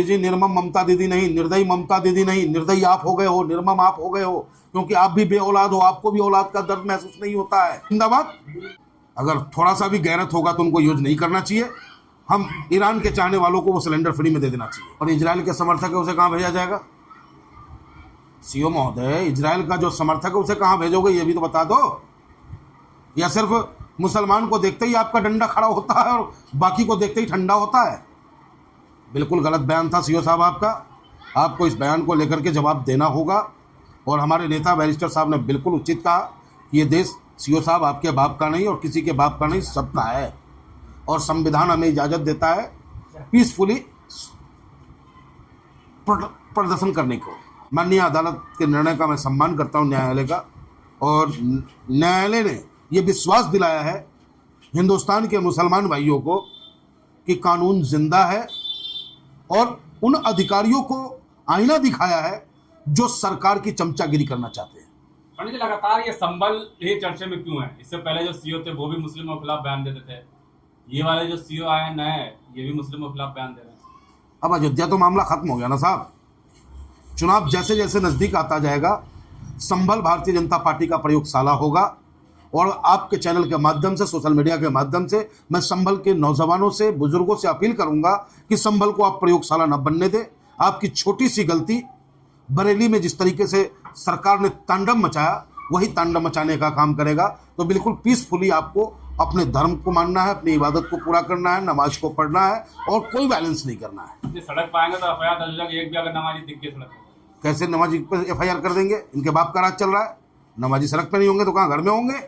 जी निर्मम ममता दीदी नहीं, निर्दयी ममता दीदी नहीं, निर्दयी आप हो गए हो, निर्मम आप हो गए हो, क्योंकि आप भी बे औलाद हो, आपको भी औलाद का दर्द महसूस नहीं होता है। जिंदाबाद। अगर थोड़ा सा भी गैरत होगा तो उनको यूज नहीं करना चाहिए। हम ईरान के चाहने वालों को वो सिलेंडर फ्री में दे देना चाहिए। और इजराइल के समर्थक है उसे कहाँ भेजा जाएगा? सीओ महोदय, इजराइल का जो समर्थक है उसे कहाँ भेजोगे ये भी तो बता दो। या सिर्फ मुसलमान को देखते ही आपका डंडा खड़ा होता है और बाकी को देखते ही ठंडा होता है? बिल्कुल गलत बयान था सीओ साहब आपका। आपको इस बयान को लेकर के जवाब देना होगा। और हमारे नेता बैरिस्टर साहब ने बिल्कुल उचित कहा कि ये देश सीओ साहब आपके बाप का नहीं और किसी के बाप का नहीं, सबका है। और संविधान हमें इजाज़त देता है पीसफुली प्रदर्शन करने को। माननीय अदालत के निर्णय का मैं सम्मान करता हूँ, न्यायालय का। और न्यायालय ने ये विश्वास दिलाया है हिंदुस्तान के मुसलमान भाइयों को कि कानून जिंदा है और उन अधिकारियों को आईना दिखाया है जो सरकार की चमचागिरी करना चाहते हैं। पंडित जी, लगातार ये संभल ये चर्चे में क्यों है? इससे पहले जो सीओ थे वो भी मुस्लिमों के खिलाफ बयान देते थे, ये वाले जो सीओ आए हैं नए, ये भी मुस्लिमों के खिलाफ बयान दे रहे हैं। अब अयोध्या तो मामला खत्म हो गया ना साहब। चुनाव जैसे जैसे नजदीक आता जाएगा, संभल भारतीय जनता पार्टी का प्रयोगशाला होगा। और आपके चैनल के माध्यम से, सोशल मीडिया के माध्यम से मैं संभल के नौजवानों से, बुजुर्गों से अपील करूंगा कि संभल को आप प्रयोगशाला न बनने दें। आपकी छोटी सी गलती, बरेली में जिस तरीके से सरकार ने तांडव मचाया, वही तांडव मचाने का काम करेगा। तो बिल्कुल पीसफुली आपको अपने धर्म को मानना है, अपनी इबादत को पूरा करना है, नमाज को पढ़ना है और कोई वायलेंस नहीं करना है। सड़क पाएंगे तो एफआईआर दर्ज होगी, एक भी अगर नमाजी दिख गए सड़क पर। कैसे नमाजी पर एफआईआर कर देंगे? इनके बाप का राज चल रहा है। नमाजी सड़क पे नहीं होंगे तो कहाँ घर में होंगे?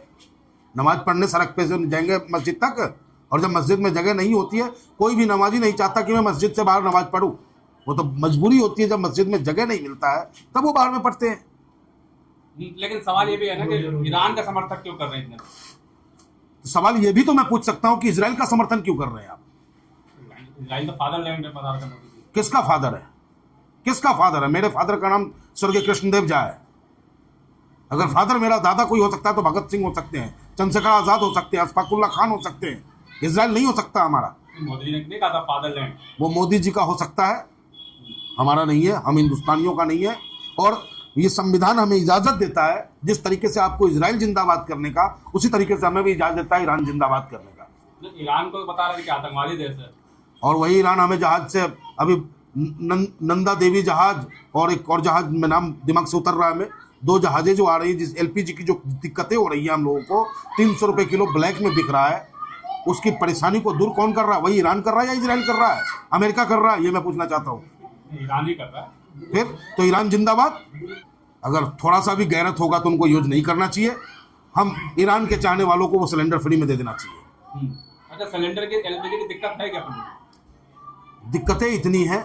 नमाज पढ़ने सड़क पे से जाएंगे मस्जिद तक। और जब मस्जिद में जगह नहीं होती है, कोई भी नमाजी नहीं चाहता कि मैं मस्जिद से बाहर नमाज पढ़ूं। वो तो मजबूरी होती है, जब मस्जिद में जगह नहीं मिलता है तब वो बाहर में पढ़ते हैं। लेकिन सवाल ये भी है ना कि ईरान का समर्थन क्यों कर रहे हैं? तो सवाल ये भी तो मैं पूछ सकता हूँ कि इजराइल का समर्थन क्यों कर रहे हैं आप? इजराइल तो फादरलैंड है, पदार्थ मोदी जी। किसका फादर है? किसका फादर है? मेरे फादर का नाम स्वर्गीय कृष्णदेव झा है। अगर फादर मेरा दादा कोई हो सकता है तो भगत सिंह हो सकते हैं, चंद्रशेखर आजाद हो सकते हैं, अशफाकुल्ला खान हो सकते हैं। इजराइल नहीं हो सकता हमारा। मोदी जी ने नहीं कहा था फादरलैंड? वो मोदी जी का हो सकता है, हमारा नहीं है। हम हिंदुस्तानियों का नहीं है। और ये संविधान हमें इजाजत देता है, जिस तरीके से आपको इजराइल जिंदाबाद करने का, उसी तरीके से हमें भी इजाजत देता है ईरान जिंदाबाद करने का। ईरान को बता रहे थे कि आतंकवादी देश है, और वही ईरान हमें जहाज से अभी नंदा देवी जहाज और एक और जहाज में नाम दिमाग से उतर रहा है हमें, 2 जहाजें जो आ रही है, जिस एलपीजी की जो दिक्कतें हो रही है हम लोगों को, 300 रुपये किलो ब्लैक में बिक रहा है। उसकी परेशानी को दूर कौन कर रहा है? वही ईरान कर रहा है या इजराइल कर रहा है? अमेरिका कर रहा है? ये मैं पूछना चाहता हूँ। ईरान ही कर रहा है। फिर तो ईरान जिंदाबाद। अगर थोड़ा सा भी गैरत होगा तो उनको यूज नहीं करना चाहिए। हम ईरान के चाहने वालों को वो सिलेंडर फ्री में दे देना चाहिए। अच्छा, सिलेंडर की, एलपीजी की दिक्कत है क्या? दिक्कतें इतनी हैं,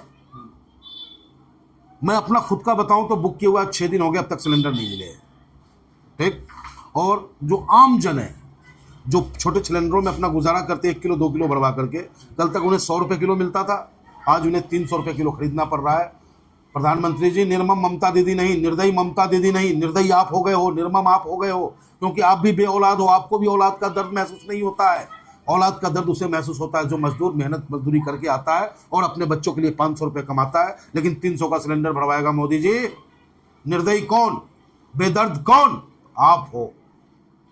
मैं अपना खुद का बताऊं तो बुक किया हुआ 6 दिन हो गए, अब तक सिलेंडर नहीं मिले हैं। ठीक। और जो आम जन है, जो छोटे सिलेंडरों में अपना गुजारा करते 1 किलो 2 किलो भरवा करके, कल तक उन्हें 100 रुपये किलो मिलता था, आज उन्हें 300 रुपये किलो खरीदना पड़ रहा है। प्रधानमंत्री जी निर्मम ममता दीदी नहीं, निर्दयी ममता दीदी नहीं, निर्दयी आप हो गए हो, निर्मम आप हो गए हो, क्योंकि आप भी बे औलाद हो, आपको भी औलाद का दर्द महसूस नहीं होता है। औलाद का दर्द उसे महसूस होता है जो मजदूर मेहनत मजदूरी करके आता है और अपने बच्चों के लिए 500 रुपये कमाता है, लेकिन 300 का सिलेंडर भरवाएगा मोदी जी। निर्दयी कौन? बेदर्द कौन? आप हो।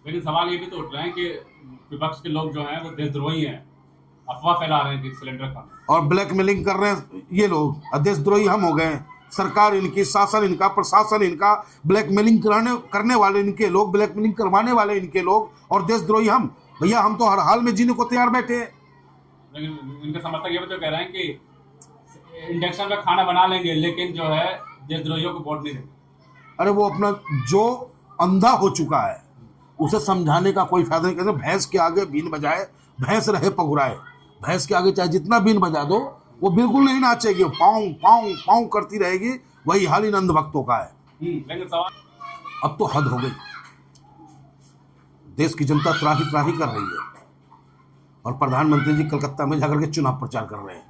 लेकिन सवाल ये भी तो उठ रहे हैं कि विपक्ष के लोग जो हैं वो देशद्रोही हैं, अफवाह फैला रहे हैं कि सिलेंडर का, और ब्लैकमेलिंग कर रहे हैं ये लोग। देशद्रोही हम हो गए। सरकार इनकी, शासन इनका, प्रशासन इनका, ब्लैकमेलिंग करने वाले इनके लोग, ब्लैकमेलिंग करवाने वाले इनके लोग, और देशद्रोही हम। भैया हम तो हर हाल में जीने को तैयार बैठे हैं। लेकिन इनके समर्थक ये भी तो कह रहे हैं कि इंडक्शन में खाना बना लेंगे लेकिन जो है देशद्रोहियों को वोट नहीं देंगे। अरे वो अपना जो अंधा हो चुका है उसे समझाने का कोई फायदा नहीं। कहते भैंस के आगे बीन बजाए भैंस रहे पगुराए। भैंस के आगे चाहे जितना बीन बजा दो वो बिल्कुल नहीं नाचेगी, पाँव पाँव पाँव करती रहेगी। वही हाल इन अंधभक्तों का है। लेकिन सवाल अब तो हद हो गई। देश की जनता त्राही त्राही कर रही है और प्रधानमंत्री जी कलकत्ता में जाकर के चुनाव प्रचार कर रहे हैं।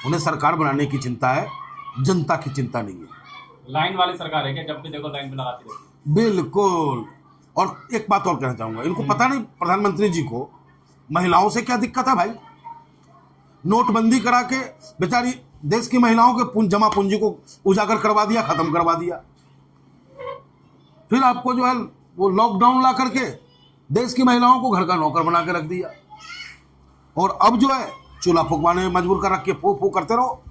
उन्हें सरकार बनाने की चिंता है, जनता की चिंता नहीं है। लाइन वाली सरकार है क्या? जब भी देखो लाइन पे लगाती रहती। बिल्कुल। और एक बात और कहना चाहूंगा, इनको पता नहीं प्रधानमंत्री जी को महिलाओं से क्या दिक्कत है भाई। नोटबंदी करा के बेचारी देश की महिलाओं के जमा पूंजी को उजागर करवा दिया, खत्म करवा दिया। फिर आपको जो है वो लॉकडाउन ला करके देश की महिलाओं को घर का नौकर बना के रख दिया, और अब जो है चूल्हा फूकवाने में मजबूर कर रख के फूक फूक करते रहो।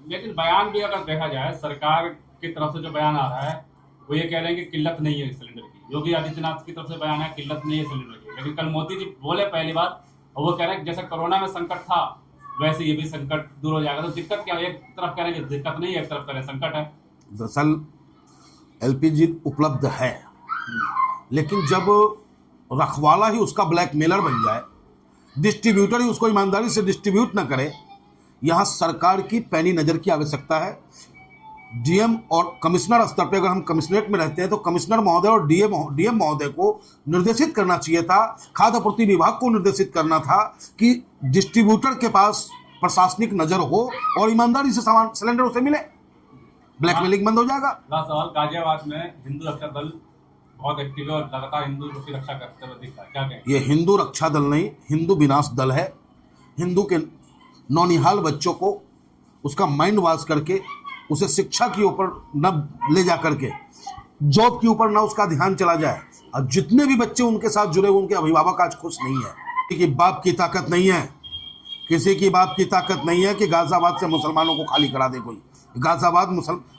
लेकिन बयान भी अगर देखा जाए सरकार की तरफ से जो बयान आ रहा है वो ये कह रहे हैं कि किल्लत नहीं है सिलेंडर की। योगी आदित्यनाथ की तरफ से बयान है किल्लत नहीं है सिलेंडर की, लेकिन कल मोदी जी बोले पहली बार, और वो कह रहे हैं कि जैसे कोरोना में संकट था वैसे ये भी संकट दूर हो जाएगा। तो दिक्कत क्या है? एक तरफ कह रहे हैं कि दिक्कत नहीं है, एक तरफ कह रहे हैं संकट है। दरअसल एलपीजी उपलब्ध है, लेकिन जब रखवाला ही उसका ब्लैकमेलर बन जाए, डिस्ट्रीब्यूटर ही उसको ईमानदारी से डिस्ट्रीब्यूट न करे, यहाँ सरकार की पैनी नज़र की आवश्यकता है। डीएम और कमिश्नर स्तर पे, अगर हम कमिश्नरेट में रहते हैं तो कमिश्नर महोदय और डीएम महोदय को निर्देशित करना चाहिए था, खाद्य आपूर्ति विभाग को निर्देशित करना था कि डिस्ट्रीब्यूटर के पास प्रशासनिक नज़र हो और ईमानदारी से सामान सिलेंडर उसे मिले, ब्लैकमेलिंग बंद हो जाएगा। सवाल, गाजियाबाद में हिंदू रक्षा दल बहुत एक्टिव है और लगातार हिंदू की रक्षा करते हुए दिख रहा है, क्या कहें? ये हिंदू रक्षा दल नहीं, हिंदू विनाश दल है। हिंदू के नौनिहाल बच्चों को उसका माइंड वॉश करके उसे शिक्षा के ऊपर न ले जा करके जॉब के ऊपर न उसका ध्यान चला जाए। और जितने भी बच्चे उनके साथ जुड़े हुए उनके अभिभावक आज खुश नहीं है। किसी की बाप की ताकत नहीं है, किसी की बाप की ताकत नहीं है कि गाजियाबाद से मुसलमानों को खाली करा दे कोई। गाजियाबाद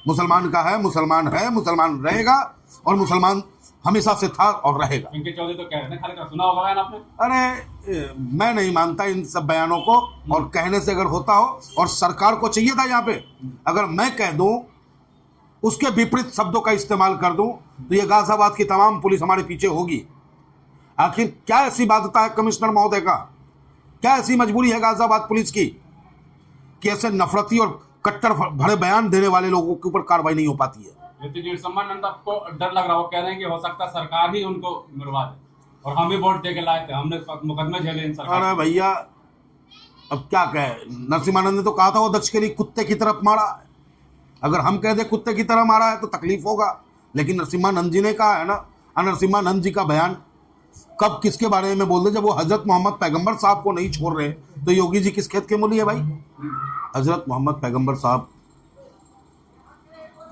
मुसलमान का है, मुसलमान रहेगा, और मुसलमान हमेशा से था और रहेगा। इनके चौधरी तो कह रहे हैं, खाली करा, सुना होगा बयान आपने? अरे मैं नहीं मानता इन सब बयानों को, और कहने से अगर होता हो, और सरकार को चाहिए था यहाँ पे अगर मैं कह दूं उसके विपरीत शब्दों का इस्तेमाल कर दूं तो ये गाजियाबाद की तमाम पुलिस हमारे पीछे होगी। आखिर क्या ऐसी बाध्यता है कमिश्नर महोदय का, क्या ऐसी मजबूरी है गाजियाबाद पुलिस की कि ऐसे नफरती और कट्टर भरे बयान देने वाले लोगों के ऊपर कार्रवाई नहीं हो पाती है? सम्मानंद आपको डर लग रहा हो, कह रहे हैं कि हो सकता है सरकार ही उनको मरवा दे, और हम ही वोट दे के लाए थे, हमने मुकदमे झेले इन सरकार। अरे भैया अब क्या कहे, नरसिम्हानंद ने तो कहा था वो दक्ष के लिए कुत्ते की तरफ मारा। अगर हम कह दे कुत्ते की तरह मारा है तो तकलीफ होगा, लेकिन नरसिम्हानंद जी ने कहा है ना। नरसिम्हानंद जी का बयान कब किसके बारे में बोल दे, जब वो हजरत मोहम्मद पैगंबर साहब को नहीं छोड़ रहे तो योगी जी किस खेत के मूली है भाई? हजरत मोहम्मद पैगंबर साहब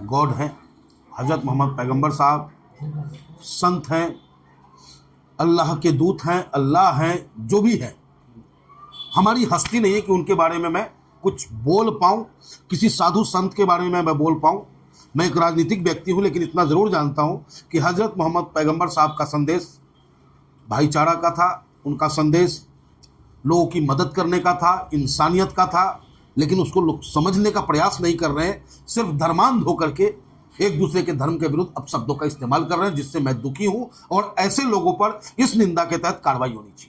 गॉड हैं, हजरत मोहम्मद पैगंबर साहब संत हैं, अल्लाह के दूत हैं, अल्लाह हैं, जो भी है। हमारी हस्ती नहीं है कि उनके बारे में मैं कुछ बोल पाऊँ, किसी साधु संत के बारे में मैं बोल पाऊँ। मैं एक राजनीतिक व्यक्ति हूँ, लेकिन इतना ज़रूर जानता हूँ कि हजरत मोहम्मद पैगंबर साहब का संदेश भाईचारा का था, उनका संदेश लोगों की मदद करने का था, इंसानियत का था, लेकिन उसको लोग समझने का प्रयास नहीं कर रहे हैं। सिर्फ धर्मांध होकर के एक दूसरे के धर्म के विरुद्ध अपशब्दों का इस्तेमाल कर रहे हैं, जिससे मैं दुखी हूं, और ऐसे लोगों पर इस निंदा के तहत कार्रवाई होनी चाहिए।